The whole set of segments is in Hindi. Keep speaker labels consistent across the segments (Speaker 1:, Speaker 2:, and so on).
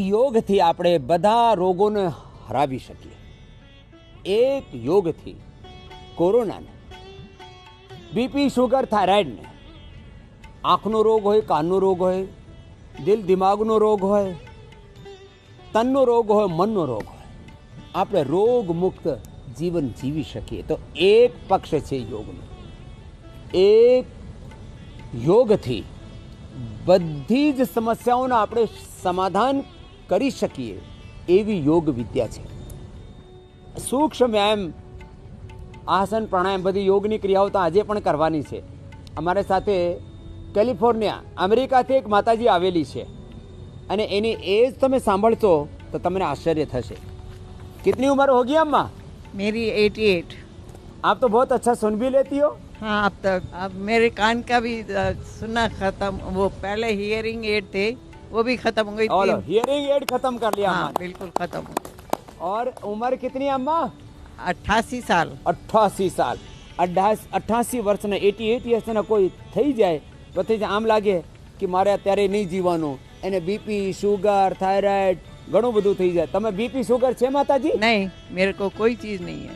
Speaker 1: યોગથી આપણે બધા રોગોને હરાવી શકીએ. એક યોગથી કોરોનાને, બીપી, શુગર, થાઇરોઇડને, આંખનો રોગ હોય, કાનનો રોગ હોય, દિલ દિમાગનો રોગ હોય, તનનો રોગ હોય, મનનો રોગ હોય, આપણે રોગ મુક્ત જીવન જીવી શકીએ. તો એક પક્ષ છે યોગનો. એક યોગથી બધી જ સમસ્યાઓના આપણે સમાધાન કરી શકીએ એવી યોગ વિદ્યા છે. સૂક્ષ્મ વ્યાયામ, આસન, પ્રાણાયામ, બધી યોગની ક્રિયાઓ તો આજે પણ કરવાની છે. અમારે સાથે કેલિફોર્નિયા, અમેરિકાથી એક માતાજી આવેલી છે અને એની એજ તમે સાંભળશો તો તમને આશ્ચર્ય થશે. कितनी उम्र होगी अम्मा?
Speaker 2: मेरी 88।
Speaker 1: आप तो बहुत अच्छा सुन भी लेती हो.
Speaker 2: हाँ, अब तक अब मेरे कान का भी सुनना खत्म, वो पहले हियरिंग एड थे वो भी खत्म हो गई थी.
Speaker 1: हियरिंग एड खत्म कर लिया.
Speaker 2: हाँ, बिल्कुल खत्म हो.
Speaker 1: और उम्र कितनी अम्मा?
Speaker 2: 88 साल.
Speaker 1: 88 साल. 88 વર્ષના 88 વર્ષના કોઈ થઈ જાય તો આમ લાગે કે મારે અત્યારે નહીં જીવવાનું. એને બીપી, શુગર, થાઇરોઇડ ઘણું બધું થઈ જાય. તમે બીપી, શુગર છે માતાજી?
Speaker 2: नहीं, मेरे को कोई चीज नहीं है.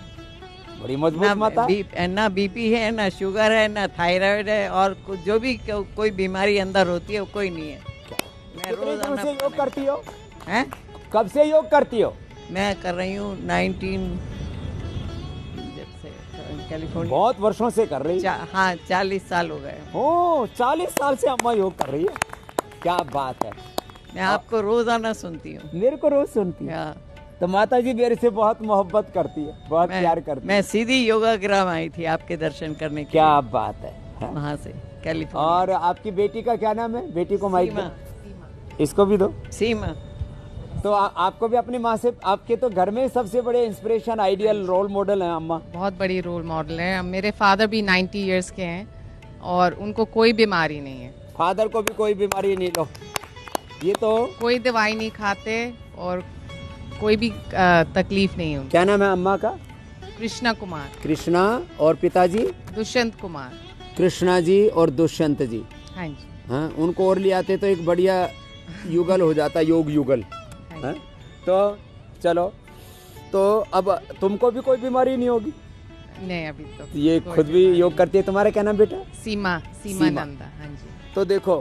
Speaker 1: बड़ी मजबूत माता.
Speaker 2: ना बीपी है, ना शुगर है, ना थायराइड है, और जो भी कोई बीमारी अंदर होती है वो कोई नहीं है. मैं रोजाना
Speaker 1: से योग करती हो?
Speaker 2: हैं?
Speaker 1: कब से योग करती हो?
Speaker 2: मैं कर रही हूँ 19 जब से कैलिफोर्निया.
Speaker 1: बहुत वर्षों से कर रही है.
Speaker 2: हाँ, 40 साल हो गए.
Speaker 1: ओ, 40 साल से अम्मा योग कर रही है. क्या बात है.
Speaker 2: मैं आपको रोजाना सुनती हूँ.
Speaker 1: मेरे को रोज सुनती है. तो माता जी मेरे से बहुत मोहब्बत करती है, बहुत प्यार करती है.
Speaker 2: मैं सीधी योगाग्राम आई थी आपके दर्शन करने के.
Speaker 1: क्या बात है.
Speaker 2: वहाँ से कैलिफोर्निया.
Speaker 1: और आपकी बेटी का क्या नाम है? बेटी को माइक दो. इसको भी दो.
Speaker 2: सीमा.
Speaker 1: तो आपको भी अपनी माँ से, आपके तो घर में सबसे बड़े इंस्पिरेशन, आइडियल रोल मॉडल है अम्मा.
Speaker 3: बहुत बड़ी रोल मॉडल है. मेरे फादर भी 90 इयर्स के हैं और उनको कोई बीमारी नहीं है.
Speaker 1: फादर को भी कोई बीमारी नहीं. लो, ये तो
Speaker 3: कोई दवाई नहीं खाते और कोई भी तकलीफ नहीं होगी.
Speaker 1: क्या नाम है अम्मा का?
Speaker 3: कृष्णा कुमार.
Speaker 1: कृष्णा. और पिताजी?
Speaker 3: दुष्यंत कुमार.
Speaker 1: कृष्णा जी और दुष्यंत जी.
Speaker 3: हाँ जी.
Speaker 1: हाँ, उनको और ले आते तो एक बढ़िया युगल हो जाता, योग युगल. हाँ? तो चलो, तो अब तुमको भी कोई बीमारी नहीं होगी?
Speaker 3: नहीं, अभी तो
Speaker 1: ये खुद भी योग करती है. तुम्हारा क्या नाम बेटा?
Speaker 3: सीमा. सीमा नंदा. हाँ जी.
Speaker 1: तो देखो,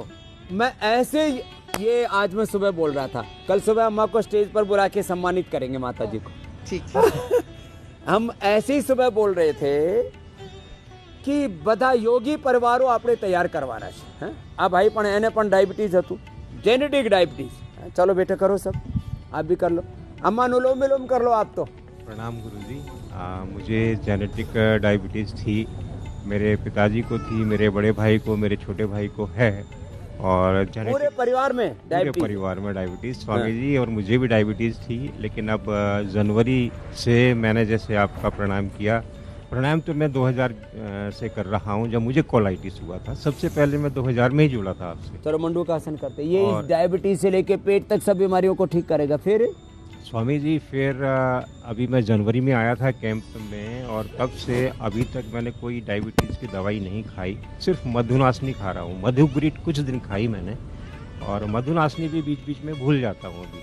Speaker 1: मैं ऐसे ये आज मैं सुबह बोल रहा था, कल सुबह अम्मा को स्टेज पर बुला के सम्मानित करेंगे माता जी को.
Speaker 3: ठीक है.
Speaker 1: हम ऐसे ही सुबह बोल रहे थे कि બધા યોગી પરિવારો આપણે તૈયાર કરવાના છે. આ ભાઈ પણ એને પણ ડાયાબિટીસ હતું, જેનેટિક ડાયાબિટીસ. चलो बेटा करो सब, आप भी कर लो. अम्मा अनुलोम विलोम कर लो आप तो.
Speaker 4: प्रणाम गुरुजी. मुझे जेनेटिक डायबिटीज़ थी, मेरे पिताजी को थी, मेरे बड़े भाई को, मेरे छोटे भाई को है, और
Speaker 1: पूरे परिवार में
Speaker 4: डायबिटीज़ स्वामी जी. और मुझे भी डायबिटीज़ थी, लेकिन अब जनवरी से मैंने जैसे आपका प्रणाम किया. प्राणायाम तो मैं 2000 से कर रहा हूँ. जब मुझे कोलाइटिस हुआ था सबसे पहले मैं 2000 में ही जुड़ा था आपसे.
Speaker 1: चलो मंडू का आसन करते. ये डायबिटीज से लेके पेट तक सब बीमारियों को ठीक करेगा. फिर
Speaker 4: स्वामी जी, फिर अभी मैं जनवरी में आया था कैंप में, और तब से अभी तक मैंने कोई डायबिटीज़ की दवाई नहीं खाई. सिर्फ मधुनाशनी खा रहा हूँ. मधुग्रिट कुछ दिन खाई मैंने, और मधुनाशनी भी बीच बीच में भूल जाता हूँ. अभी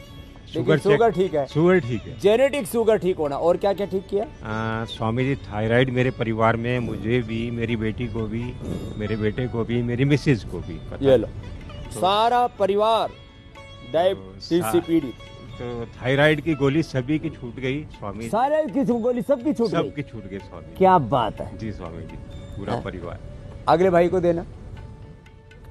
Speaker 1: शुगर ठीक है.
Speaker 4: शुगर ठीक है.
Speaker 1: जेनेटिक शुगर ठीक होना. और क्या क्या ठीक किया?
Speaker 4: स्वामी जी, थायराइड मेरे परिवार में, मुझे भी, मेरी बेटी को भी, मेरे बेटे को भी, मेरी मिसेज को भी.
Speaker 1: ये लो, सारा परिवार डायबिटीज से पीड़ित.
Speaker 4: तो थायराइड की गोली सभी की छूट गई स्वामी.
Speaker 1: सारे की गोली सबकी छूट गई.
Speaker 4: सबकी छूट गई स्वामी.
Speaker 1: क्या बात है.
Speaker 4: जी स्वामी जी, पूरा परिवार.
Speaker 1: अगले भाई को देना.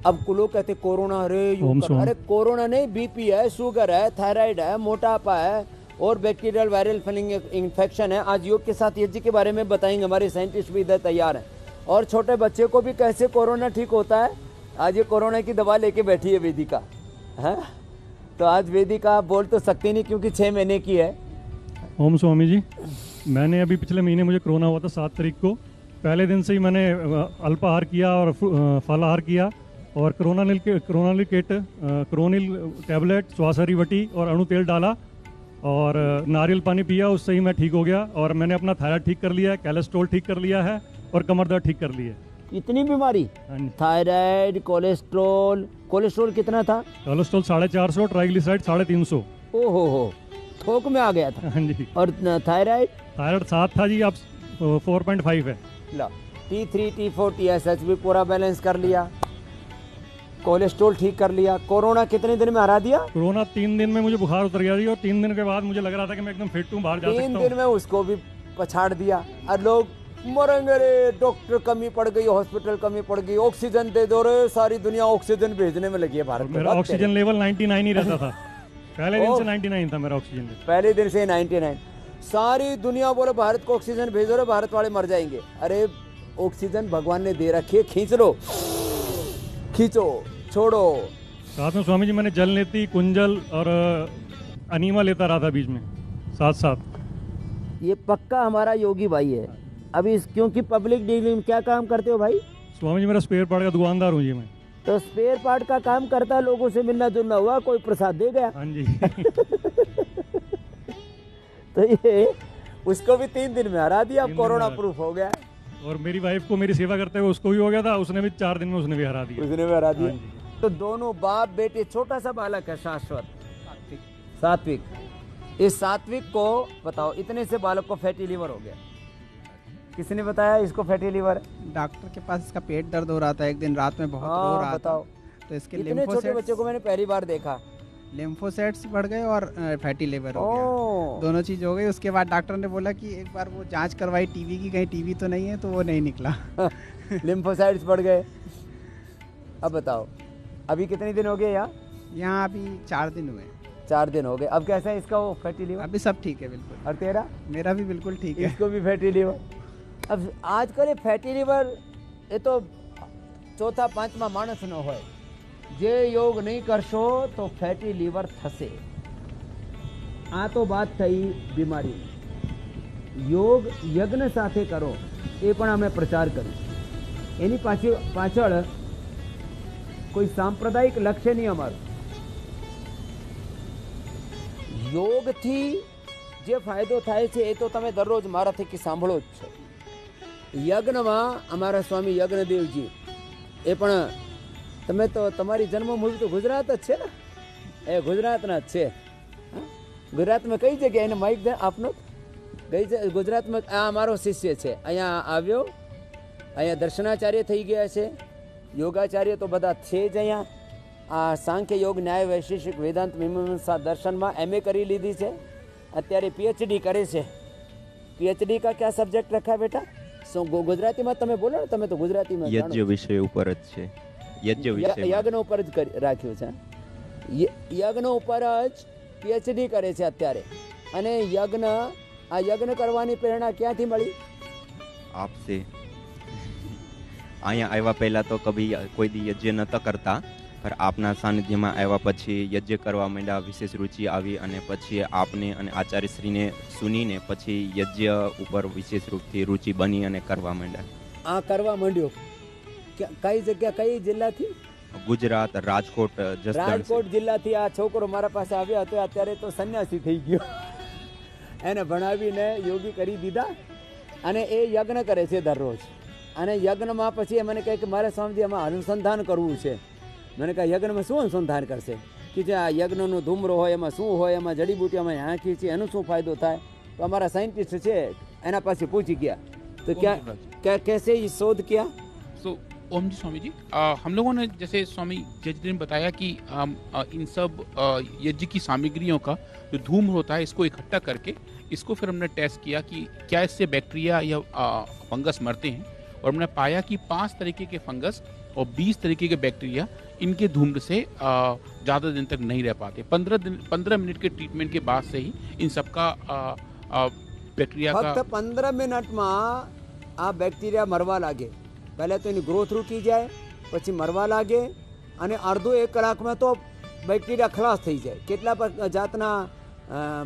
Speaker 1: अब लोग कहते कोरोना, अरे कोरोना नहीं, बीपी है, शुगर है, थायराइड है, मोटापा है और बैक्टीरियल वायरल फंगल इन्फेक्शन है. आज योग के साथ यज्ञ के बारे में बताएंगे. हमारे साइंटिस्ट भी इधर तैयार हैं. और छोटे बच्चे को भी कैसे कोरोना ठीक होता है. आज ये कोरोना की दवा लेके बैठी है वेदिका. है तो आज वेदिका बोल तो सकती नहीं क्योंकि 6 महीने की है.
Speaker 5: ओम स्वामी जी, मैंने अभी पिछले महीने मुझे कोरोना हुआ था 7 तारीख को. पहले दिन से ही मैंने अल्पाहार किया और फलाहार किया, और कोरोनिल टैबलेट, श्वासहरी वटी और अणु तेल डाला, और नारियल पानी पिया. उससे ही मैं ठीक हो गया. और मैंने अपना थायराइड ठीक कर लिया है, कोलेस्ट्रॉल ठीक कर लिया है, और कमर दर्द ठीक कर लिया है.
Speaker 1: इतनी बीमारी,
Speaker 5: हाँ जी।
Speaker 1: थायराइड, कोलेस्ट्रॉल, कोलेस्ट्रॉल कितना था?
Speaker 5: Cholesterol 450, triglyceride 350।
Speaker 1: ओहो हो, थोक में आ गया था।
Speaker 5: हाँ जी।
Speaker 1: और थायराइड?
Speaker 5: थायराइड 7 था जी, अब 4.5 है।
Speaker 1: ला, T3, T4, TSH भी पूरा बैलेंस कर लिया, कोलेस्ट्रॉल ठीक कर लिया। कोरोना कितने दिन में हरा दिया?
Speaker 5: कोरोना 3 दिन में मुझे बुखार उतर गया जी, और 3 दिन के बाद मुझे लग रहा था कि मैं एकदम फिट हूँ, बाहर जा
Speaker 1: 3
Speaker 5: सकता
Speaker 1: दिन
Speaker 5: हूँ।
Speaker 1: में उसको भी पछाड़ दिया। और लोग मरेंगे रे, डॉक्टर कमी पड़ गई, हॉस्पिटल कमी पड़ गई, ऑक्सीजन दे दो रे, सारी दुनिया ऑक्सीजन भेजने में लगी है भारत को।
Speaker 5: मेरा ऑक्सीजन लेवल 99 ही रहता था, पहले दिन
Speaker 1: ओह।
Speaker 5: से 99 था मेरा ऑक्सीजन लेवल।
Speaker 1: पहले दिन से 99। सारी दुनिया बोले भारत को ऑक्सीजन भेजो रे, भारत वाले मर जाएंगे। अरे ऑक्सीजन भगवान ने दे रखी है, खींच लो, खींचो, छोड़ो।
Speaker 5: साथ में स्वामी जी मैंने जल नेती, कुंजल और अनीमा लेता रहा था बीच में, साथ साथ।
Speaker 1: ये पक्का हमारा योगी भाई है। अभी क्योंकि पब्लिक डीलिंग में क्या काम करते हो भाई?
Speaker 5: स्वामी जी मेरा स्पेयर पार्ट का दुकानदार हूँ जी मैं।
Speaker 1: तो स्पेयर पार्ट का काम करता है, लोगों से मिलना जुलना हुआ, कोई प्रसाद दे गया।
Speaker 5: हाँ जी।
Speaker 1: तो ये उसको भी 3 दिन में हरा दिया, अब
Speaker 5: 3 दिन
Speaker 1: कोरोना
Speaker 5: में।
Speaker 1: प्रूफ हो गया।
Speaker 5: और मेरी वाइफ को मेरी सेवा करते हुए उसको भी हो गया था, उसने भी 4 दिन में उसने भी हरा दिया।
Speaker 1: उसने भी हरा दिया।
Speaker 5: हाँ जी।
Speaker 1: तो दोनों बाप बेटे, छोटा सा बालक है शाश्वत, सात्विक। इस सात्विक को बताओ, इतने से बालक को फैटी लीवर हो गया। किसने बताया इसको फैटी लीवर?
Speaker 6: डॉक्टर के पास इसका पेट दर्द हो रहा था, एक दिन रात में बहुत रो रहा
Speaker 1: बताओ।
Speaker 6: था, तो इसके
Speaker 1: इतने छोटे बच्चों को मैंने पहली बार देखा।
Speaker 6: लिम्फोसाइट्स बढ़ गए और फैटी लिवर हो गया,
Speaker 1: ओ,
Speaker 6: दोनों चीज हो गई। उसके बाद डॉक्टर ने बोला कि एक बार वो जांच करवाई टीबी की, कहीं टीबी तो नहीं है, तो वो नहीं निकला।
Speaker 1: लिम्फोसाइट्स बढ़ गए। अब बताओ, अभी कितने दिन हो गए
Speaker 6: यहाँ अभी 4 दिन हुए,
Speaker 1: 4 दिन हो गए। अब कैसा है इसका वो फैटी लीवर?
Speaker 6: अभी सब ठीक है बिल्कुल।
Speaker 1: और तेरा?
Speaker 6: मेरा भी बिल्कुल ठीक है।
Speaker 1: इसको भी फैटी लीवर। अब आजकल ये फैटी लीवर, ये तो चौथा પાંચમા માણસ નો હોય જે યોગ નહીં કરશો તો ફેટી લીવર થશે। આ તો વાત થઈ બીમારી। યોગ યજ્ઞ સાથે કરો, એ પણ અમે પ્રચાર કર્યું। એની પાછળ કોઈ સાંપ્રદાયિક લક્ષ્ય નહીં અમારું। યોગથી જે ફાયદો થાય છે એ તો તમે દરરોજ મારા થકી સાંભળો જ છો। યજ્ઞમાં અમારા સ્વામી યજ્ઞદેવજી, એ પણ તમે તો તમારી જન્મભૂમિ તો ગુજરાત જ છે ને? એ ગુજરાતના જ છે। ગુજરાતમાં કઈ જગ્યાએ એને માઇક દે આપનો? ગુજરાતમાં આ અમારો શિષ્ય છે, અહીંયા આવ્યો, અહીંયા દર્શનાચાર્ય થઈ ગયા છે, યોગાચાર્ય તો બધા છે જ અહીંયા। આ સાંખ્ય યોગ ન્યાય વૈશેષિક વેદાંત મીમાંસા દર્શનમાં MA કરી લીધી છે, અત્યારે PhD કરે છે। PhD का क्या सब्जेक्ट रखा है बेटा? ગુજરાતીમાં તમે બોલો ને, તમે તો ગુજરાતીમાં
Speaker 7: યજ્ઞ વિષય ઉપર જ છે, યજ્ઞ વિષય
Speaker 1: યજ્ઞ ઉપર જ રાખ્યું છે। યજ્ઞ ઉપર જ PhD કરે છે અત્યારે। અને આ યજ્ઞ કરવાની પ્રેરણા ક્યાંથી મળી?
Speaker 7: આપસે અહીંયા આવ્યા પહેલા તો કભી કોઈ દી યજ્ઞ નતા કરતા, પર આપના સાનિધ્યમાં આવ્યા પછી યજ્ઞ કરવા માંડ્યા, વિશેષ રુચિ આવી, અને પછી આપને અને આચાર્યશ્રીને સુનીને પછી યજ્ઞ ઉપર વિશેષ રૂપથી રુચિ બની અને કરવા માંડ્યા।
Speaker 1: આ કરવા માંડ્યો કઈ જગ્યા, કઈ જિલ્લાથી?
Speaker 7: ગુજરાત, રાજકોટ, જસદણ।
Speaker 1: રાજકોટ જિલ્લાથી આ છોકરો મારા પાસે આવ્યો હતો, અત્યારે તો સન્યાસી થઈ ગયો। એને ભણાવીને યોગી કરી દીધા, અને એ યજ્ઞ કરે છે દરરોજ। અને યજ્ઞમાં પછી મને કહે કે મારે સ્વામીજી આમાં અનુસંધાન કરવું છે। मैंने कहा यज्ञ में शू अनुसंधान करशे कि जे आ यज्ञ धूम्रो होय एमां शुं होय, एमां जड़ीबूटियां हाँकी छे, एनुं शुं फायदो थाय? तो हमारा साइंटिस्ट छे एना पासे पूछी गया, तो क्या कैसे ये शोध किया?
Speaker 8: ओम जी स्वामी जी, हम लोगों ने जैसे स्वामी जयजी ने बताया कि इन सब यज्ञ की सामग्रियों का जो धूम्र होता है इसको इकट्ठा करके इसको फिर हमने टेस्ट किया कि क्या इससे बैक्टीरिया या फंगस मरते हैं, और हमने पाया कि 5 तरीके के फंगस और 20 तरीके के बैक्टीरिया इनके धूम्र से ज़्यादा दिन तक नहीं रह पाते। 15 मिनट के ट्रीटमेंट के बाद से ही इन सबका बैक्टीरिया का
Speaker 1: फक्त 15 मिनट में आ बैक्टीरिया मरवा लागे। पहले तो इनी ग्रोथ रुकी जाए, पछी मरवा लागे, અને અડધો 1 કલાકમાં તો બેક્ટેરિયા ખલાસ થઈ જાય। કેટલા જાતના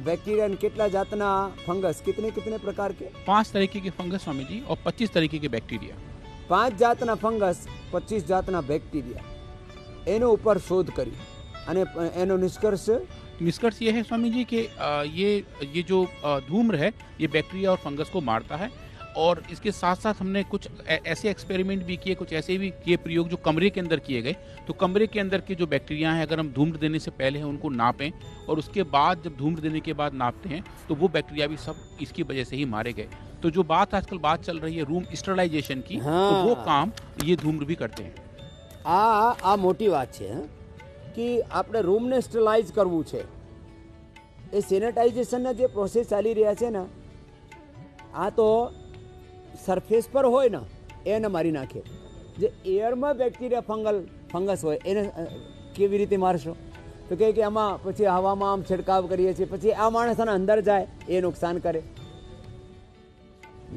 Speaker 1: बैक्टीरिया કેટલા જાતના ફંગસ, कितने प्रकार के?
Speaker 8: 5 तरीके के फंगस स्वामी जी और 25 तरीके के बैक्टीरिया।
Speaker 1: 5 जातना फंगस, 25 जातना बैक्टीरिया, एनो ऊपर शोध करी અને એનો
Speaker 8: निष्कर्ष ये है स्वामी जी कि ये जो धूम्र है ये बैक्टीरिया और फंगस को मारता है, और इसके साथ साथ हमने कुछ ऐसे एक्सपेरिमेंट भी किए, कुछ ऐसे भी किए प्रयोग जो कमरे के अंदर किए गए। तो कमरे के अंदर के जो बैक्टीरिया हैं, अगर हम धूम्र देने से पहले उनको नापें और उसके बाद जब धूम्र देने के बाद नापते हैं तो वो बैक्टीरिया भी सब इसकी वजह से ही मारे गए। तो जो आजकल बात चल रही है रूम स्टरलाइजेशन की,
Speaker 1: हाँ।
Speaker 8: तो वो काम ये धूम्र भी करते हैं।
Speaker 1: આ મોટી વાત છે કે આપણે રૂમને સ્ટરલાઇઝ કરવું છે। એ સેનેટાઇઝેશનના જે પ્રોસેસ ચાલી રહ્યા છે ને, આ તો સરફેસ પર હોય ને એને મારી નાખે। જે એરમાં બેક્ટેરિયા ફંગસ હોય એને કેવી રીતે મારશો? તો કહે કે આમાં પછી હવામાં આમ છિડકાવ કરીએ છીએ, પછી આ માણસના અંદર જાય એ નુકસાન કરે,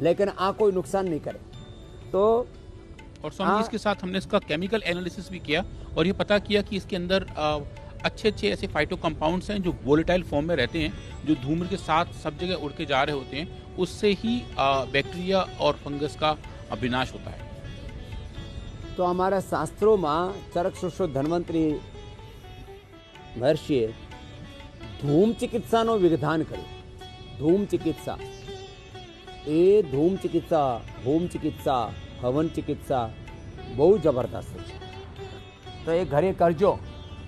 Speaker 1: લેकिन આ કોઈ નુકસાન નહીં કરે। તો
Speaker 8: और स्वामी इसके साथ हमने इसका केमिकल एनालिसिस भी किया और ये पता किया कि इसके अंदर अच्छे अच्छे ऐसे फाइटो कंपाउंड्स हैं जो वोलेटाइल फॉर्म में रहते हैं, जो धूम्र के साथ सब जगह उड़ के जा रहे होते हैं। उससे ही बैक्टीरिया और फंगस का विनाश होता है।
Speaker 1: तो हमारा शास्त्रों में चरक सुश्रुत धन्वंतरी महर्षिए धूम चिकित्सा नो विधान कर्યું। धूम चिकित्सा ए धूम चिकित्सा, होम चिकित्सा, हवन चिकित्सा बहुत जबरदस्त है। तो ये घरे करजो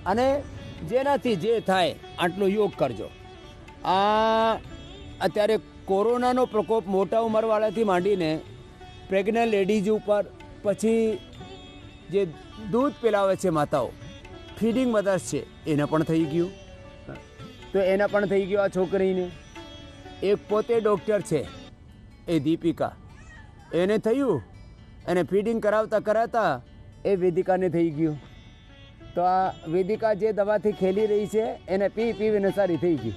Speaker 1: अने जेनाथी जे थाय आटलो योग करजो। आ अत्यारे कोरोनानो प्रकोप मोटा उमरवाळाथी मांडीने प्रेग्नન્ટ लेडीज उपर, पछी जे दूध पिलावे छे माताओ, फीडिंग मदर्स छे, एने पण थई गयुं। तो एने पण थई गयुं आ छोकरीने। एक पोते डॉक्टर छे ए दीपिका, एने थयुं અને ફીડિંગ કરાવતા કરાવતા એ વેદિકાને થઈ ગયું। તો આ વેદિકા જે દવાથી ખેલી રહી છે એને પીવીને સારી થઈ ગઈ।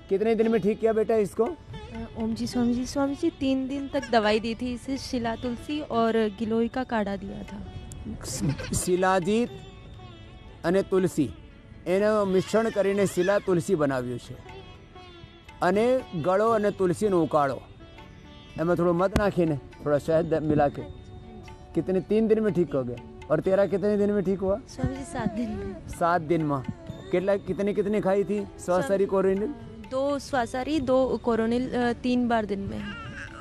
Speaker 1: कितने दिन में ठीक किया बेटा इसको?
Speaker 9: ओम जी स्वामी जी 3 दिन तक दवाई दी थी। इसे शिला तुलसी और गिलोय का काढ़ा दिया था।
Speaker 1: શિલાજીત અને તુલસી એનું મિશ્રણ કરીને શિલા तुलसी બનાવ્યું છે। અને ગળો અને તુલસીનો ઉકાળો, એમાં થોડું મધ નાખીને थोड़ा शहद मिला के। कितने 3 दिन में ठीक हो गए? और तेरा कितने दिन में ठीक हुआ?
Speaker 9: स्वामी जी 7 दिन में।
Speaker 1: 7 दिन में कितना कितनी खाई थी स्वासारी कोरोनिल?
Speaker 9: 2 स्वासारी 2 कोरोनिल 3 बार दिन में।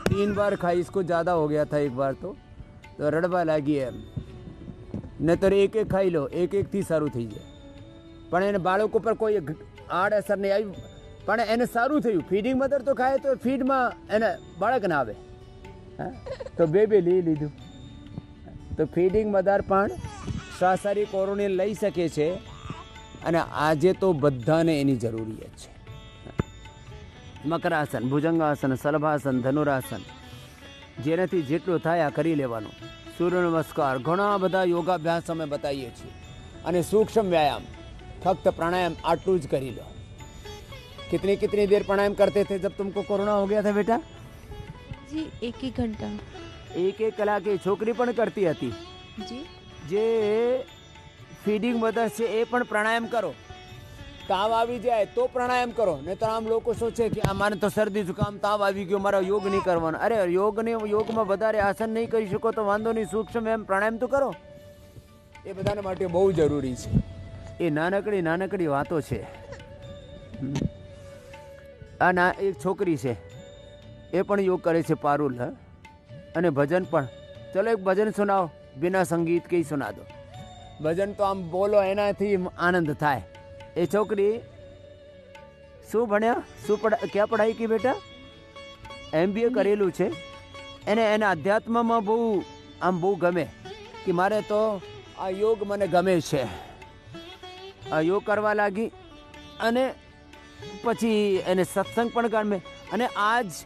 Speaker 1: 3 बार खाई। इसको ज़्यादा हो गया था एक बार तो रड़वा लगी है। न तो एक एक खाई लो, एक एक थी सारू थी जाए। पण एने बाळको पर कोई आड़ असर नहीं आई, पण एने सारू थयुं। फीडिंग मदर तो खाए तो फीड में एने बाळक ना आवे, तो बे ली लीधुं। तो फीडिंग मदर पण स्वासारी कोरोनिल लई शके छे अने आजे तो बधाने एनी जरूरियत छे। मकरासन, भुजंगासन, सलभासन, धनुरासन, जेनाथी जेटलो थाय आ करी लेवानुं। सूर्य नमस्कार, घणा बधा योगाभ्यास अमे बताईए छीए अने सूक्ष्म व्यायाम, फक्त प्राणायाम आटलू ज करी लो। कितनी कितनी देर प्राणायाम करते थे जब तुमको कोरोना हो गया था बेटा?
Speaker 9: जी 1-1 घंटा।
Speaker 1: 1-1 कलाक ए छोकरी पण करती हती
Speaker 9: जी।
Speaker 1: जे फीडिंग मदर छे ए पण प्राणायाम करो। ताव आवी जाए तो प्राणायाम करो, नहीं तो आम लोग सोचे कि मारे तो शरदी जुकाम ताव आवी गयो, मारा योग नहीं करवानो। अरे योग में वधारे आसन नहीं करी शको तो वांधो नहीं, सूक्ष्म एम प्राणायाम तो करो। ए बधाने माटे बहु जरूरी छे। ए नानकड़ी नानकड़ी वातो छे। आ ना एक छोकरी छे ए पण योग करे छे पारुल, अने भजन पण। चलो एक भजन सुनाओ, बिना संगीत के ही सुना दो। भजन तो आम बोलो एनाथी आनंद थाय। ए छोकरी शू भण्या, क्या पढ़ाई की बेटा? MBA करेलू छे। एने अध्यात्म में बहु गमे कि मारे तो आ योग मने गमे छे। आ योग करवा लागी अने पछी एने सत्संग पण गमे। अने आज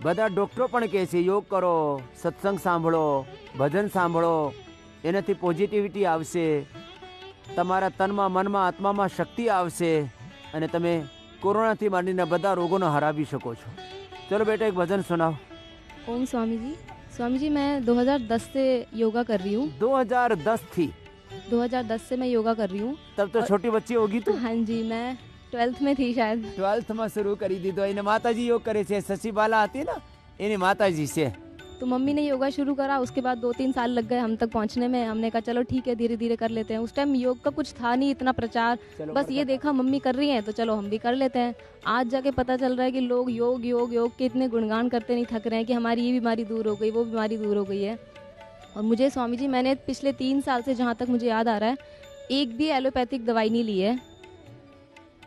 Speaker 1: बधा डॉक्टरो पण कहे छे योग करो, सत्संग सांभळो, भजन सांभळो, एनाथी पॉजिटिविटी आवशे, तमारा तनमा मनमा आत्मा में शक्ति आवशे अने तमे कोरोना थी मांडीने बधा रोगोने हरावी शको छो। चलो बेटा एक भजन सुनाओ।
Speaker 9: ओम स्वामी जी मैं 2010 से योगा कर रही हूँ।
Speaker 1: 2010 थी?
Speaker 9: 2010 से मैं योगा कर रही हूँ।
Speaker 1: तब तो छोटी बच्ची होगी तू?
Speaker 9: हाँ जी, मैं 12th में थी शायद।
Speaker 1: 12th में शुरू करी दी। तो एने माताजी योग करे छे, शशिबाला आती ना एनी माताजी छे।
Speaker 9: तो मम्मी ने योगा शुरू करा, उसके बाद 2-3 साल लग गए हम तक पहुंचने में। हमने कहा चलो ठीक है, धीरे धीरे कर लेते हैं। उस टाइम योग का कुछ था नहीं इतना प्रचार, बस ये देखा मम्मी कर रही हैं तो चलो हम भी कर लेते हैं। आज जाके पता चल रहा है कि लोग योग योग योग के इतने गुणगान करते नहीं थक रहे हैं कि हमारी ये बीमारी दूर हो गई, वो बीमारी दूर हो गई है। और मुझे स्वामी जी, मैंने पिछले 3 साल से जहाँ तक मुझे याद आ रहा है एक भी एलोपैथिक दवाई नहीं ली है।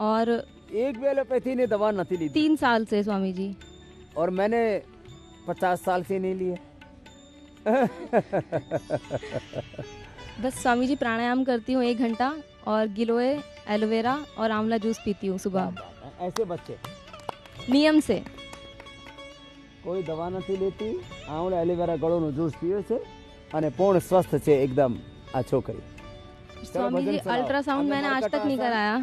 Speaker 9: और
Speaker 1: एक भी एलोपैथी ने दवा नहीं ली
Speaker 9: 3 साल से स्वामी जी।
Speaker 1: और मैंने 50 साल से नहीं लिए।
Speaker 9: बस स्वामी जी प्राणायाम करती हूँ 1 घंटा और गिलोय, एलोवेरा और आंवला जूस पीती हूँ सुबह
Speaker 1: ऐसे बच्चे
Speaker 9: नियम से।
Speaker 1: કોઈ દવા નથી લેતી, આંવળા એલોવેરા ગળોનું જ્યુસ પીવે છે અને પૂર્ણ સ્વસ્થ છે એકદમ આ છોકરી।
Speaker 9: स्वामी जी अल्ट्रासाउंड मैंने आज तक नहीं कराया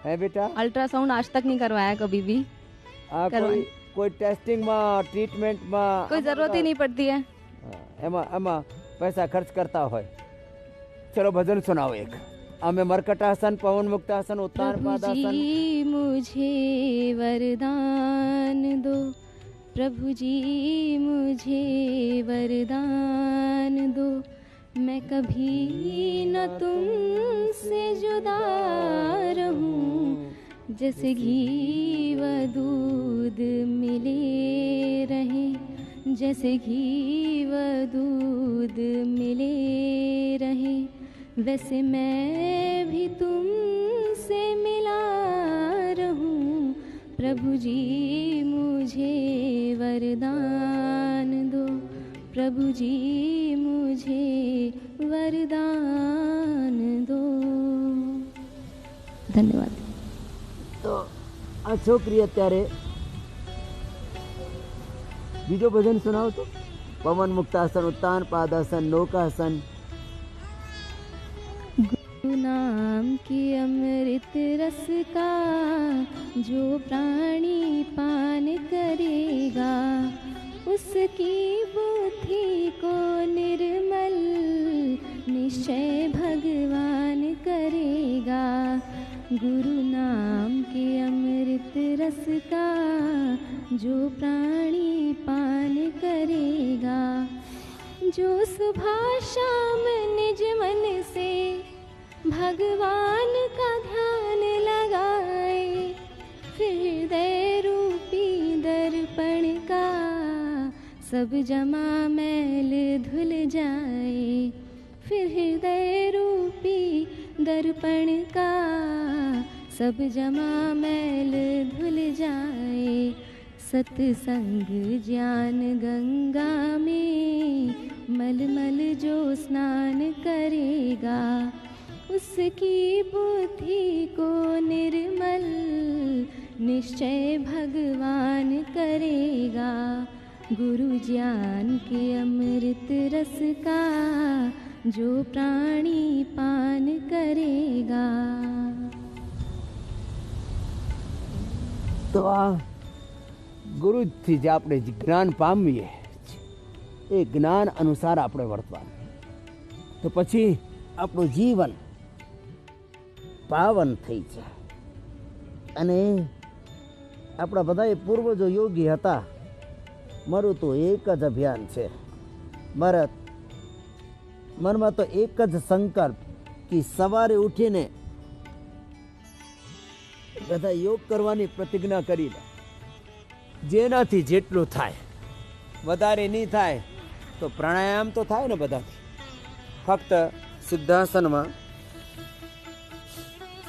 Speaker 1: है बेटा?
Speaker 9: अल्ट्रासाउंड आज तक नहीं करवाया कभी भी।
Speaker 1: कोई टेस्टिंग में, ट्रीटमेंट में
Speaker 9: कोई जरूरत ही नहीं पड़ती है।
Speaker 1: એમાં પૈસા ખર્ચ કરતા હોય। ચલો ભજન સુનાવો એક। અમે મરકટાસન, પવન મુક્તાસન, ઉત્તાન પાદાસન।
Speaker 9: मुझे वरदान दो प्रभु जी, मुझे वरदान दो, मैं कभी न तुमसे जुदा रहूं, जैसे घी व दूध मिले रहे, जैसे घी व दूध मिले रहे, वैसे मैं भी तुमसे मिला रहूं, प्रभु जी मुझे वरदान दो, प्रभु जी मुझे वरदान दो। धन्यवाद।
Speaker 1: तो आ छोकरी अत्यारे बीजो भजन सुनाओ तो। पवन मुक्तासन, उत्तान पादासन, नौकासन।
Speaker 9: नाम की अमृत रस का जो प्राणी पान करेगा, उसकी बुद्धि को निर्मल निश्चय भगवान करेगा। गुरु नाम के अमृत रस का जो प्राणी पान करेगा, जो सुबह शाम निज मन से भगवान का ध्यान लगाए, फिर हृदय रूपी दर्पण का सब जमा मैल धुल जाए, फिर हृदय रूपी दर्पण का सब जमा मैल धुल जाए। सत्संग ज्ञान गंगा में मलमल जो स्नान करेगा, उसकी बुद्धि को निर्मल निश्चय भगवान करेगा। गुरु ज्ञान के अमृत रस का जो प्राणी पान करेगा।
Speaker 1: तो आ गुरु थी जे આપણે જ્ઞાન પામીએ એ જ્ઞાન અનુસાર આપણે વર્તવાનું, તો પછી આપણું જીવન પાવન થઈ જાય। અને આપણા બધા પૂર્વજો યોગી હતા। મારું તો એક જ અભિયાન છે, મારા મનમાં તો એક જ સંકલ્પ કે સવારે ઉઠીને બધા યોગ કરવાની પ્રતિજ્ઞા કરી લે। જેનાથી જેટલું થાય, વધારે નહીં થાય તો પ્રાણાયામ તો થાય ને બધાથી। ફક્ત સિદ્ધાસનમાં,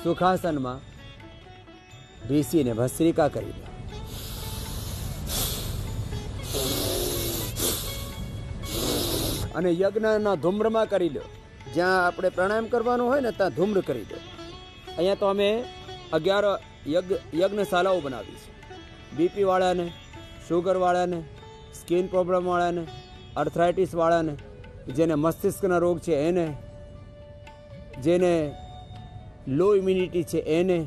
Speaker 1: સુખાસનમાં બેસીને ભસ્ત્રિકા કરી લે। અને યજ્ઞના ધૂમ્રમાં કરી લો। જ્યાં આપણે પ્રાણાયામ કરવાનું હોય ને ત્યાં ધૂમ્ર કરી દો। અહીંયા તો અમે 11 યજ્ઞશાળાઓ બનાવી છે। બીપી વાળાને, શુગર વાળાને, સ્કિન પ્રોબ્લેમ વાળાને, આર્થરાઇટિસ વાળાને, જેને મસ્તિષ્કના રોગ છે એને, જેને લો ઇમ્યુનિટી છે એને,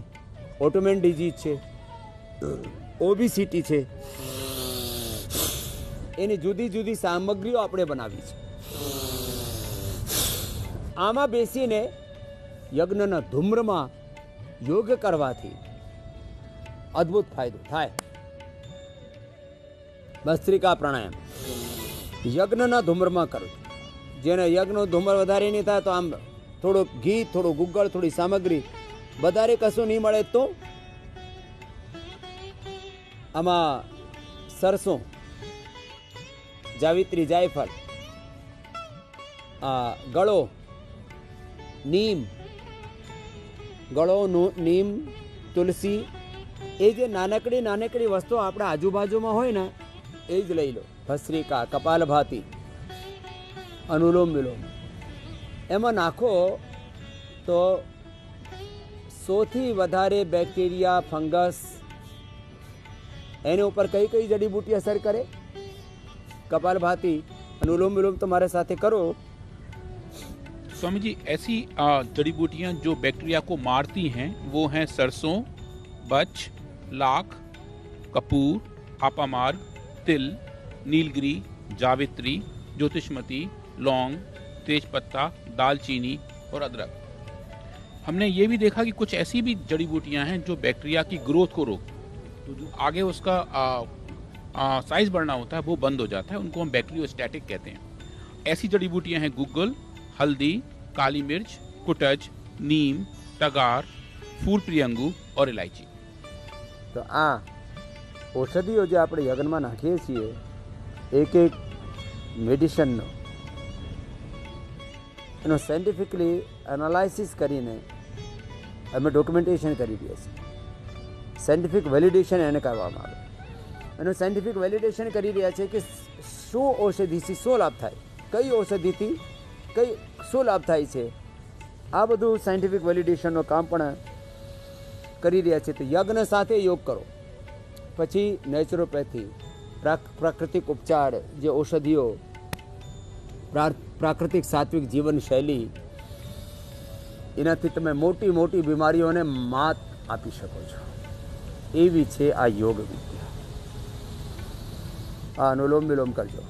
Speaker 1: ઓટોમેન ડિઝીઝ છે, ઓબેસિટી છે, એની જુદી જુદી સામગ્રીઓ આપણે બનાવી છે। આમાં બેસીને યજ્ઞના ધૂમ્રમાં યોગ કરવાથી અદ્ભુત ફાયદો થાય। ભસ્ત્રિકા પ્રાણાયામ યજ્ઞના ધુમ્રમાં કરો. જેને યજ્ઞનો ધુમ્ર વધારે નહીં થાય તો આમ થોડું ઘી, થોડું ગુગ્ગળ, થોડી સામગ્રી, વધારે કશું નહીં મળે તો આમાં સરસો, જાવિત્રી, જાયફળ, ગળો, નીમ, ગળો, નીમ, તુલસી, એ જે નાનકડી નાનકડી વસ્તુઓ આપણા આજુબાજુમાં હોય ને એ જ લઈ લો. ભસ્ત્રિકા, કપાલભાતિ, અનુલોમ વિલોમ એમાં નાખો તો 100થી વધારે બેક્ટેરિયા, ફંગસ, એની ઉપર કઈ કઈ જડીબूटी असर करे. कपालभाति, अनुलोम विलोम तुम्हारे साथ करो.
Speaker 8: स्वामी जी, ऐसी जड़ी बूटियां जो बैक्टीरिया को मारती हैं वो हैं सरसों, बच, लाख, कपूर, आपामार्ग, तिल, नीलगिरी, जावित्री, ज्योतिषमती, लौंग, तेजपत्ता, दालचीनी और अदरक. हमने ये भी देखा कि कुछ ऐसी भी जड़ी बूटियां हैं जो बैक्टीरिया की ग्रोथ को रोक, तो जो आगे उसका साइज बढ़ना होता है वो बंद हो जाता है. उनको हम बैक्टीरियोस्टैटिक कहते हैं. ऐसी जड़ी बूटियां हैं गुग्गल, हल्दी, काली मिर्च, कुटज, नीम, तगार, फूल प्रियंगु और इलायची.
Speaker 1: तो आ औषधिओ जे આપણે યજ્ઞમાં નાખીએ છીએ એક એક મેડિસિનનો એનો સાયન્ટિફિકલી એનાલાઇસિસ કરીને અમે ડોક્યુમેન્ટેશન કરી દઈએ છીએ. સાયન્ટિફિક વેલિડેશન એને કરવામાં આવે. એનું સાયન્ટિફિક વેલિડેશન કરી રહ્યા છે કે શું ઔષધિથી શું લાભ થાય, કઈ ઔષધિથી કઈ શું લાભ થાય છે. આ બધું સાયન્ટિફિક વેલિડેશનનું કામ પણ કરી રહ્યા છે. તો યજ્ઞ સાથે યોગ કરો, પછી નેચરોપેથી, પ્રાકૃતિક ઉપચાર, જે ઔષધિઓ, પ્રાકૃતિક સાત્વિક જીવનશૈલી, એનાથી તમે મોટી મોટી બીમારીઓને માત આપી શકો છો. એવી છે આ યોગ વિદ્યા. આ અનુલોમ વિલોમ કરજો.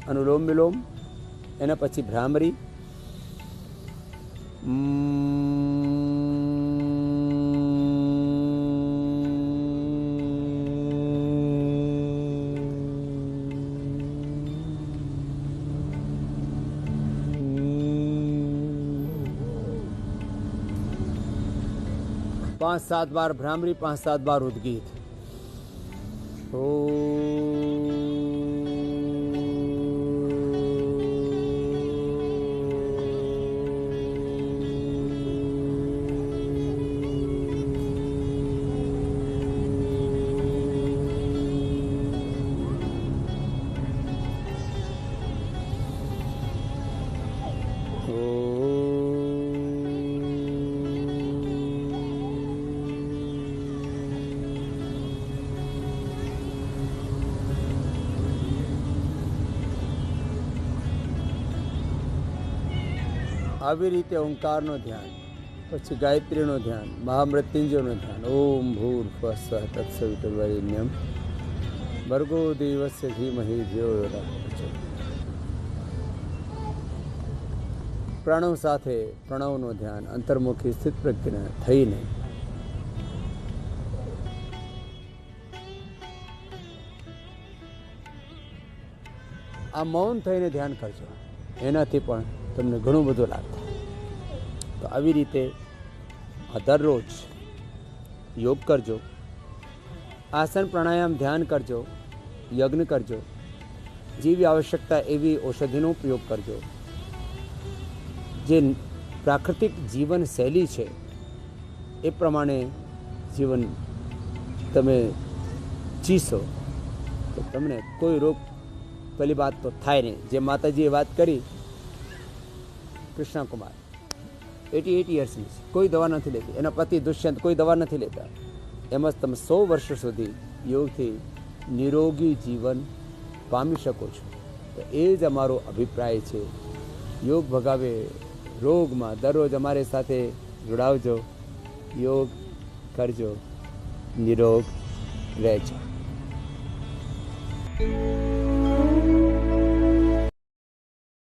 Speaker 1: અનુલોમ વિલોમ, એના પછી ભ્રામરી, पांच सात बार भ्रामरी, 5-7 बार उद्गीत. આવી રીતે ઓંકારનો ધ્યાન, પછી ગાયત્રીનો ધ્યાન, મહામૃત્યુંજયનો ધ્યાન. ઓમ ભૂર્ભુવઃ સ્વઃ તત્સવિતુર્વરેણ્યમ ભર્ગો દેવસ્ય ધીમહિ ધિયો यो न प्रचोदयात्. પ્રણવ સાથે પ્રણવનો ધ્યાન, અંતર્મુખી સ્થિત પ્રજ્ઞ થઈને આ મૌન થઈને ધ્યાન કરજો. એનાથી પણ તમને ઘણું બધું લાભ થાય. તો આવી રીતે દરરોજ યોગ કરજો, આસન પ્રાણાયામ ધ્યાન કરજો, યજ્ઞ કરજો, જેવી આવશ્યકતા એવી ઔષધિનો ઉપયોગ કરજો. જે પ્રાકૃતિક જીવન શૈલી છે એ પ્રમાણે જીવન તમે જીશો તો તમને કોઈ રોગ પહેલી વાત તો થાય નહીં. જે માતાજીએ વાત કરી, કૃષ્ણ કુમાર 88 યર્સની છે, કોઈ દવા નથી લેતી. એના પતિ દુષ્યંત કોઈ દવા નથી લેતા. એમ જ તમે 100 વર્ષ સુધી યોગથી નિરોગી જીવન પામી શકો છો. તો એ જ અમારો અભિપ્રાય છે. યોગ ભગાવે રોગમાં. દરરોજ અમારી સાથે જોડાવજો, યોગ કરજો, નિરોગ રહેજો.